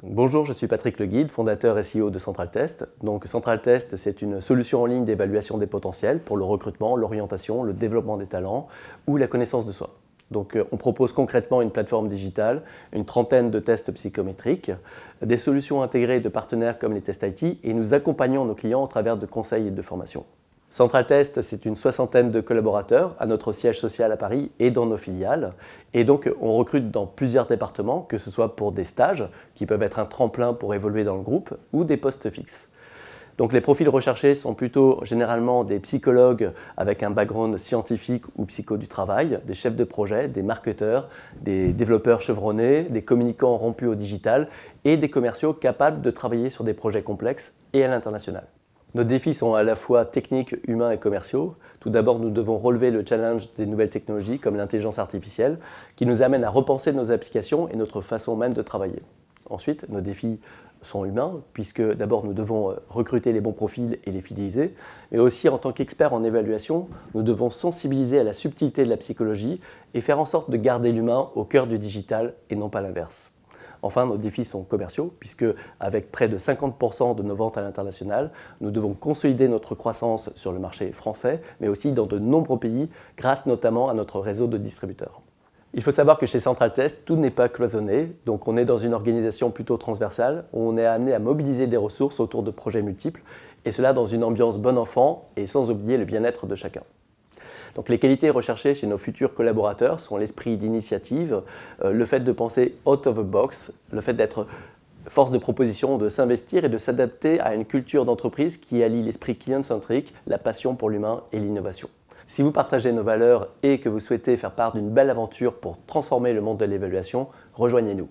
Bonjour, je suis Patrick Le Guide, fondateur et CEO de Central Test. Central Test, c'est une solution en ligne d'évaluation des potentiels pour le recrutement, l'orientation, le développement des talents ou la connaissance de soi. On propose concrètement une plateforme digitale, une trentaine de tests psychométriques, des solutions intégrées de partenaires comme les tests IT et nous accompagnons nos clients au travers de conseils et de formations. Central Test, c'est une soixantaine de collaborateurs à notre siège social à Paris et dans nos filiales. On recrute dans plusieurs départements, que ce soit pour des stages, qui peuvent être un tremplin pour évoluer dans le groupe, ou des postes fixes. Les profils recherchés sont plutôt généralement des psychologues avec un background scientifique ou psycho du travail, des chefs de projet, des marketeurs, des développeurs chevronnés, des communicants rompus au digital et des commerciaux capables de travailler sur des projets complexes et à l'international. Nos défis sont à la fois techniques, humains et commerciaux. Tout d'abord, nous devons relever le challenge des nouvelles technologies comme l'intelligence artificielle qui nous amène à repenser nos applications et notre façon même de travailler. Ensuite, nos défis sont humains puisque d'abord nous devons recruter les bons profils et les fidéliser, mais aussi en tant qu'experts en évaluation, nous devons sensibiliser à la subtilité de la psychologie et faire en sorte de garder l'humain au cœur du digital et non pas l'inverse. Enfin, nos défis sont commerciaux, puisque avec près de 50% de nos ventes à l'international, nous devons consolider notre croissance sur le marché français, mais aussi dans de nombreux pays, grâce notamment à notre réseau de distributeurs. Il faut savoir que chez Central Test, tout n'est pas cloisonné, donc on est dans une organisation plutôt transversale, où on est amené à mobiliser des ressources autour de projets multiples, et cela dans une ambiance bon enfant et sans oublier le bien-être de chacun. Les qualités recherchées chez nos futurs collaborateurs sont l'esprit d'initiative, le fait de penser out of the box, le fait d'être force de proposition, de s'investir et de s'adapter à une culture d'entreprise qui allie l'esprit client-centrique, la passion pour l'humain et l'innovation. Si vous partagez nos valeurs et que vous souhaitez faire part d'une belle aventure pour transformer le monde de l'évaluation, rejoignez-nous.